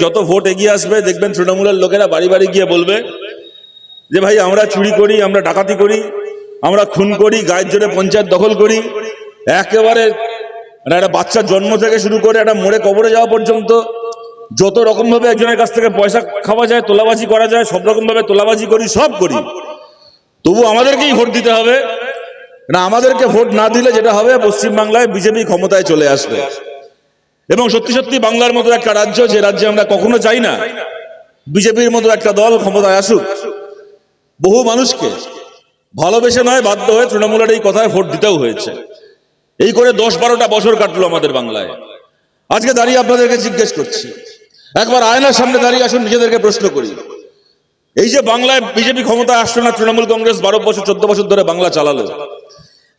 যত ভোট এগিয়ে আসবে দেখবেন তৃণমূলের লোকেরা বাড়ি বাড়ি গিয়ে বলবে যে ভাই আমরা চুরি করি, আমরা ডাকাতি করি, আমরা খুন করি, গায়ের জোরে পঞ্চায়েত দখল করি। একেবারে একটা বাচ্চার জন্ম থেকে শুরু করে একটা মরে কবরে যাওয়া পর্যন্ত যত রকম ভাবে একজনের কাছ থেকে পয়সা খাওয়া যায়, তোলাবাজি করা যায়, সব রকম ভাবে তোলাবাজি করি, সব করি। তবু আমাদেরকেই ভোট দিতে হবে না। আমাদেরকে ভোট না দিলে যেটা হবে, পশ্চিমবাংলায় বিজেপি ক্ষমতায় চলে আসবে। এবং সত্যি সত্যি বাংলার মতো একটা রাজ্য, যে রাজ্যে আমরা কখনো চাই না বিজেপির মতো একটা দল ক্ষমতায় আসুক, বহু মানুষকে ভালোবেসে নয় বাধ্য হয়ে তৃণমূলের এই কথায় ভোট দিতেও হয়েছে। এই করে 10-12টা বছর কাটলো আমাদের বাংলায়। আজকে দাঁড়িয়ে আপনাদেরকে জিজ্ঞেস করছি, একবার আয়নার সামনে দাঁড়িয়ে আসুন, নিজেদেরকে প্রশ্ন করি, এই যে বাংলায় বিজেপি ক্ষমতায় আসলো না, তৃণমূল কংগ্রেস 12 বছর 14 বছর ধরে বাংলা চালালো,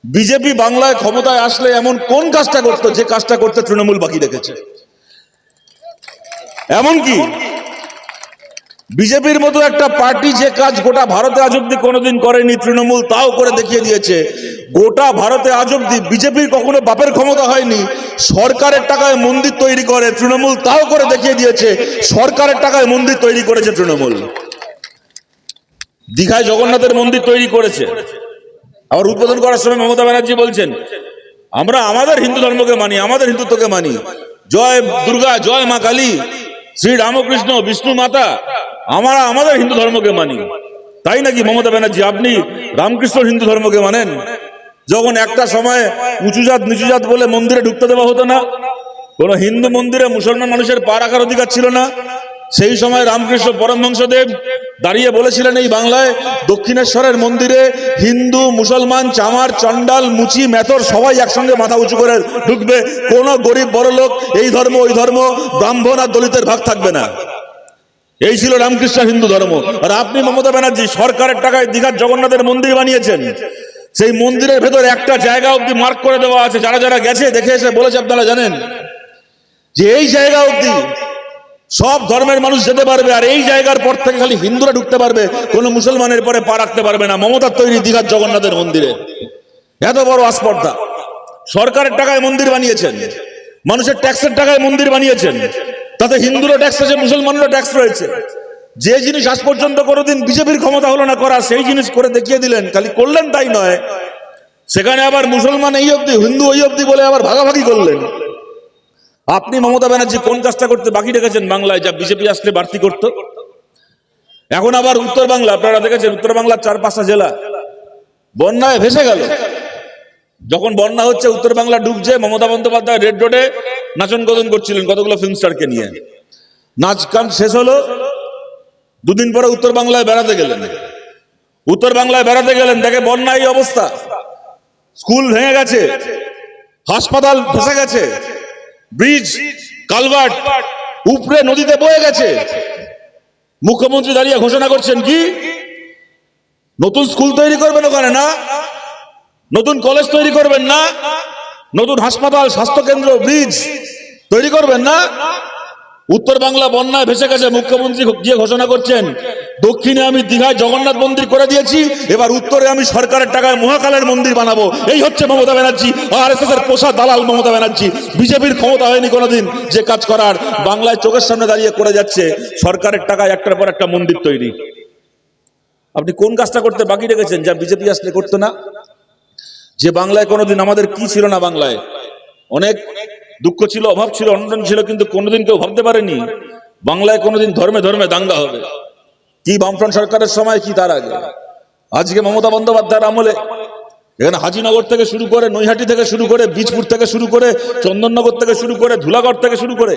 বিজেপি বাংলায় ক্ষমতায় আসলে এমন কোন কাজটা করতো যে কাজটা করতে তৃণমূল বাকি রেখেছে? এমনকি বিজেপির মতো একটা পার্টি যে কাজ গোটা ভারতে আজ অব্দি কোনোদিন করেনি, তৃণমূল তাও করে দেখিয়ে দিয়েছে। গোটা ভারতে আজ অব্দি বিজেপির কখনো বাপের ক্ষমতা হয়নি, সরকারের টাকায় মন্দির তৈরি করে, তৃণমূল তাও করে দেখিয়ে দিয়েছে। সরকারের টাকায় মন্দির তৈরি করেছে তৃণমূল। দীঘায় জগন্নাথের মন্দির তৈরি করেছে, আবার উদ্বোধন করার সময় মমতা ব্যানার্জি বলছেন আমরা আমাদের হিন্দু ধর্মকে মানি, আমাদের হিন্দুত্বকে মানি, জয় দুর্গা, জয় মা কালী, শ্রী রামকৃষ্ণ, বিষ্ণু মাতা, আমরা আমাদের হিন্দু ধর্মকে মানি। তাই নাকি মমতা ব্যানার্জি, আপনি রামকৃষ্ণ হিন্দু ধর্মকে মানেন? যখন একটা সময় উঁচু জাত নিচু জাত বলে মন্দিরে ঢুকতে দেওয়া হতো না, কোন হিন্দু মন্দিরে মুসলমান মানুষের পা রাখার অধিকার ছিল না, সেই সময় রামকৃষ্ণ পরমহংসদেব দাঁড়িয়ে বলেছিলেন এই বাংলায় দক্ষিণেশ্বরের মন্দিরে হিন্দু মুসলমান চামার চন্ডাল মুচি মেথর সবাই একসঙ্গে মাথা উঁচু করে ঢুকবে, কোন গরিব বড় লোক, এই ধর্ম ওই ধর্ম, ব্রাহ্মণ আর দলিতের ভাগ থাকবে না। এই ছিল রামকৃষ্ণ হিন্দু ধর্ম। আর আপনি মমতা ব্যানার্জি সরকারের টাকায় দীঘার জগন্নাথের মন্দির বানিয়েছেন। সেই মন্দিরের ভেতর একটা জায়গা অব্দি মার্ক করে দেওয়া আছে, যারা যারা গেছে দেখে এসে বলেছে, আপনারা জানেন যে এই জায়গা অব্দি সব ধর্মের মানুষ যেতে পারবে, আর এই জায়গার পর থেকে খালি হিন্দুরা ঢুকতে পারবে, কোন মুসলমানের পরে পা রাখতে পারবে না। মমতার তৈরি দীঘার জগন্নাথের মন্দিরে এত বড় আস্পর্ধা। সরকারের টাকায় মন্দির বানিয়েছেন, মানুষের ট্যাক্সের টাকায় মন্দির বানিয়েছেন, তাতে হিন্দুরও ট্যাক্স আছে, মুসলমানেরও ট্যাক্স রয়েছে। যে জিনিস আজ পর্যন্ত কোনোদিন বিজেপির ক্ষমতা হলো না করা, সেই জিনিস করে দেখিয়ে দিলেন। খালি করলেন তাই নয়, সেখানে আবার মুসলমান এই অবধি, হিন্দু ওই অবধি বলে আবার ভাগাভাগি করলেন। আপনি মমতা ব্যানার্জি কোন কাজটা করতে বাকি রেখেছেন বাংলায়, যা বিজেপি আসলে বাড়তি করত? এখন আবার উত্তর বাংলা, আপনারা দেখেছেন উত্তর বাংলার 4-5টা জেলা বন্যায় ভেসে গেল। যখন বন্যা হচ্ছে, উত্তর বাংলা ডুবছে, মমতা বন্দ্যোপাধ্যায় রেড রোডে নাচন গদন করছিলেন কতগুলো ফিল্ম স্টারকে নিয়ে। নাচ গান শেষ হলো, দুদিন পরে উত্তর বাংলায় বেড়াতে গেলেন। উত্তর বাংলায় বেড়াতে গেলেন, দেখে বন্যা এই অবস্থা, স্কুল ভেঙে গেছে, হাসপাতাল ধসে গেছে, ব্রিজ কালভার্ট উপরে নদীতে বয়ে গেছে। মুখ্যমন্ত্রী দাঁড়িয়ে ঘোষণা করছেন কি, নতুন স্কুল তৈরি করবেন ওখানে না, নতুন কলেজ তৈরি করবেন না, নতুন হাসপাতাল, স্বাস্থ্যকেন্দ্র, ব্রিজ তৈরি করবেন না। উত্তর বাংলা বন্যায় ভেসে গেছে, মুখ্যমন্ত্রী গিয়ে ঘোষণা করছেন দক্ষিণে আমি দীঘায় জগন্নাথ মন্দির করে দিয়েছি, এবার উত্তরে আমি সরকারের টাকায় মহাকালের মন্দির বানাবো। এই হচ্ছে মমতা ব্যানার্জি, আরএসএস এর পোষা দালাল মমতা ব্যানার্জি। বিজেপির ক্ষমতা হয়নি কোনোদিন যে কাজ করার, বাংলায় চোখের সামনে দাঁড়িয়ে করে যাচ্ছে সরকারের টাকায় একটার পর একটা মন্দির তৈরি। আপনি কোন কাজটা করতে বাকি রেখেছেন যা বিজেপি আসলে করতো না? যে বাংলায় কোনোদিন আমাদের কি ছিল না, বাংলায় অনেক দুঃখ ছিল, অভাব ছিল, অনটন ছিল, কিন্তু কোনোদিন কেউ ভাবতে পারেনি বাংলায় কোনোদিন ধর্মে ধর্মে দাঙ্গা হবে। কি বামফ্রন্ট সরকারের সময়, কি তার আগে। আজকে মমতা বন্দ্যোপাধ্যায়ের আমলে এখানে হাজিনগর থেকে শুরু করে, নৈহাটি থেকে শুরু করে, বীজপুর থেকে শুরু করে, চন্দননগর থেকে শুরু করে, ধুলাগড় থেকে শুরু করে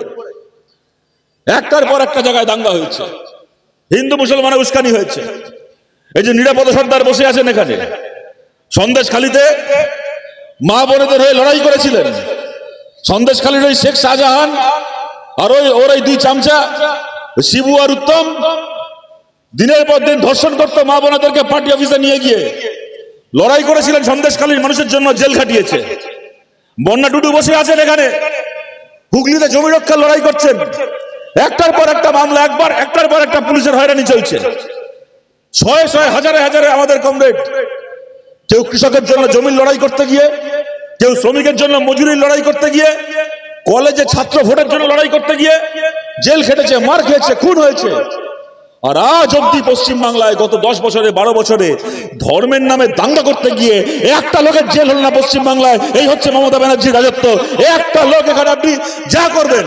একটার পর একটা জায়গায় দাঙ্গা হয়েছে, হিন্দু মুসলমানের উস্কানি হয়েছে। এই যে নিরাপদ সর্দার বসে আছেন এখানে, সন্দেশখালীতে মা বোনেদের হয়ে লড়াই করেছিলেন। সন্দেশখালীর ওই শেখ শাহজাহান আর ওর ওই দুই চামচা শিবু আর উত্তম দিনের পর দিন ধর্ষণ করতো মা বোনেদেরকে, পার্টি অফিসে নিয়ে গিয়ে লড়াই করেছিলেন, সন্দেশখালীর মানুষের জন্য জেল খাটিয়েছে। বন্যা টুডু বসে আছেন এখানে, হুগলিতে জমি রক্ষার লড়াই করছেন। একটার পর একটা মামলা, একটার পর একটা পুলিশের হয়রানি চলছে। শয়ে শয়ে হাজারে হাজারে আমাদের কমরেড, কেউ কৃষকের জন্য জমির লড়াই করতে গিয়ে, কেউ শ্রমিকের জন্য মজুরির লড়াই করতে গিয়ে, কলেজে ছাত্র ভোটের জন্য লড়াই করতে গিয়ে জেল খেটেছে, মার খেয়েছে, খুন হয়েছে। আর আজ অব্দি পশ্চিম বাংলায় গত 10 বছরে 12 বছরে ধর্মের নামে দাঙ্গা করতে গিয়ে একটা লোকের জেল হল না পশ্চিম বাংলায়। এই হচ্ছে মমতা ব্যানার্জির রাজত্ব। একটা লোক এখানে আপনি যা করবেন,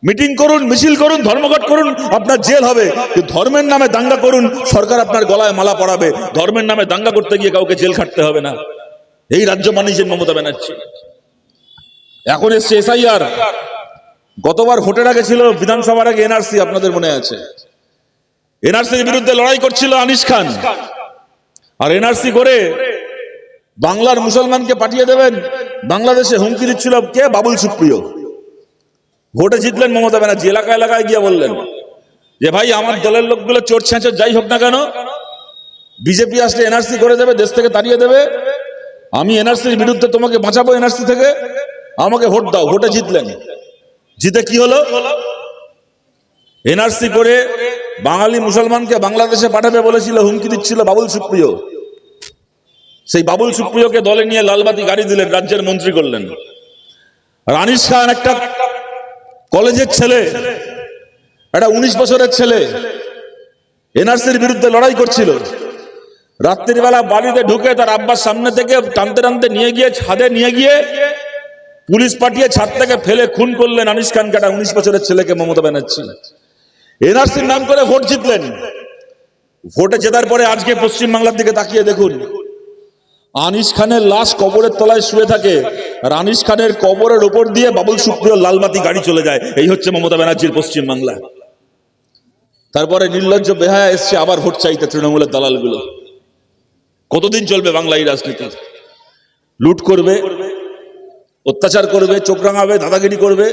মিটিং করুন, মিছিল করুন, ধর্মঘট করুন, আপনার জেল হবে। ধর্মের নামে দাঙ্গা করুন, সরকার আপনার গলায় মালা পরাবে। ধর্মের নামে দাঙ্গা করতে গিয়ে কাউকে জেল খাটতে হবে না। এই রাজ্য বানিয়েছেন মমতা ব্যানার্জি। এখন এসছে এসআইআর। গতবার ভোটের আগে ছিল বিধানসভার আগে এনআরসি, আপনাদের মনে আছে? এনআরসির বিরুদ্ধে লড়াই করছিল আনিস খান। আর এনআরসি করে বাংলার মুসলমানকে পাঠিয়ে দেবেন বাংলাদেশে হুমকি দিচ্ছিল কে? বাবুল সুপ্রিয়। ভোটে জিতলেন মমতা ব্যানার্জি। এলাকায় এলাকায় গিয়ে বললেন যে ভাই আমার দলের লোকগুলো চোর ছেঁচর যাই হোক না কেন, বিজেপি আসলে এনআরসি করে দেবে, দেশ থেকে তাড়িয়ে দেবে। আমি এনআরসির বিরুদ্ধে তোমাকে বাঁচাবো এনআরসি থেকে, আমাকে ভোট দাও। ভোটে জিতলেন। জিতে কি হলো? এনআরসি করে বাঙালি মুসলমানকে বাংলাদেশে পাঠাবে বলেছিল, হুমকি দিচ্ছিল বাবুল সুপ্রিয়। সেই বাবুল সুপ্রিয়কে দলে নিয়ে লালবাতি গাড়ি দিলেন, রাজ্যের মন্ত্রী করলেন। আর আনিস খান একটা কলেজের ছেলে, একটা 19 বছরের ছেলে, এনআরসির বিরুদ্ধে লড়াই করছিল। রাত্রিবেলা বাড়িতে ঢুকে তার আব্বার সামনে থেকে টানতে টানতে নিয়ে গিয়ে ছাদে নিয়ে গিয়ে পুলিশ পাঠিয়ে ছাদ থেকে ফেলে খুন করলেন আনিস খানকে, একটা 19 বছরের ছেলেকে মমতা ব্যানার্জি। এনআরসির নাম করে ভোট জিতলেন। ভোটে জেতার পরে আজকে পশ্চিম বাংলার দিকে তাকিয়ে দেখুন, আনিস খানের লাশ কবরের তলায় শুয়ে থাকে, আর আনিস খানের কবরের ওপর দিয়ে বাবুল সুপ্রিয় লালবাতি গাড়ি চলে যায়। এই হচ্ছে মমতা ব্যানার্জির পশ্চিম বাংলা। তারপরে নির্লজ্জ বেহায়া এসছে আবার ভোট চাইতে তৃণমূলের দালালগুলো। কতদিন চলবে বাংলা এই রাজনীতি? লুট করবে, অত্যাচার করবে, চোখ রাঙাবে, দাদাগিরি করবে,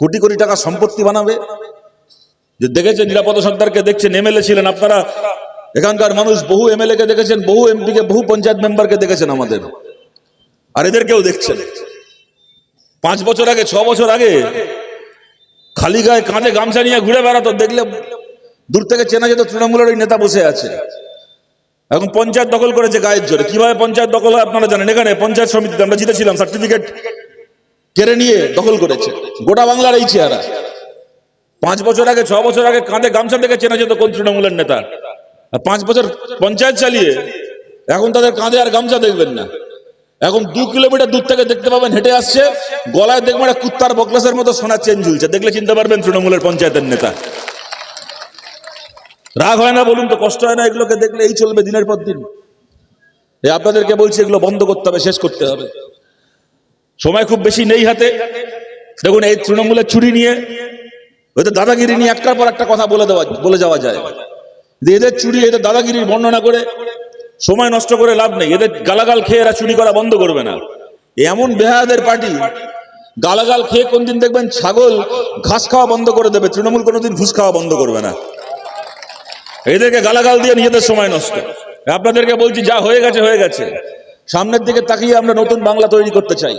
কোটি কোটি টাকা সম্পত্তি বানাবে। যে দেখেছেন নিরাপদ সর্দারকে, দেখছেন এমএলএ ছিলেন আপনারা, এখানকার মানুষ বহু এমএলএ কে দেখেছেন, বহু এমপি কে, বহু পঞ্চায়েত মেম্বারকে দেখেছেন আমাদের। আর এদেরকেও দেখছেন। 5 বছর আগে, 6 বছর আগে খালি গায়ে কাঁধে গামছা নিয়ে ঘুরে বেড়াতো, দেখলে দূর থেকে চেনা যেত তৃণমূলের ওই নেতা বসে আছে। এখন পঞ্চায়েত দখল করেছে গায়ের জোরে। কিভাবে পঞ্চায়েত দখল হয় আপনারা জানেন? এখানে পঞ্চায়েত সমিতিতে আমরা জিতেছিলাম, সার্টিফিকেট কেড়ে নিয়ে দখল করেছে। গোটা বাংলার এই চেহারা। 5 বছর আগে, 6 বছর আগে কাঁধে গামছা থেকে চেনা যেত কোন তৃণমূলের নেতা। 5 বছর পঞ্চায়েত চালিয়ে এখন তাদের কাঁধে আর গামছা দেখবেন না। এখন 2 কিলোমিটার দূর থেকে দেখতে পাবেন হেঁটে আসছে, গলায় দেখবেন একটা কুত্তার বকলেসের মতো সোনার চেন ঝুলছে। দেখলে চিনতে পারবেন তৃণমূলের পঞ্চায়েতের নেতা। রাগ হয় না বলুন তো? কষ্ট হয় না এগুলোকে দেখলে? এই চলবে দিনের পর দিন। আপনাদেরকে বলছি এগুলো বন্ধ করতে হবে, শেষ করতে হবে। সময় খুব বেশি নেই হাতে। দেখুন এই তৃণমূলের চুরি নিয়ে, ওদের দাদাগিরি নিয়ে একটার পর একটা কথা বলে যাওয়া যায়। এদের চুরি, এদের দাদাগিরির বর্ণনা করে সময় নষ্ট করে লাভ নেই। এদের গালাগাল খেয়ে এরা চুরি করা বন্ধ করবে না। এমন বেহায়াদের পার্টি, গালাগাল খেয়ে কোনদিন দেখবেন ছাগল ঘাস খাওয়া বন্ধ করে দেবে, তৃণমূল কোনোদিন ঘুষ খাওয়া বন্ধ করবে না। এদেরকে গালাগাল দিয়ে নিজেদের সময় নষ্ট। আপনাদেরকে বলছি যা হয়ে গেছে হয়ে গেছে। সামনের দিকে তাকিয়ে আমরা নতুন বাংলা তৈরি করতে চাই।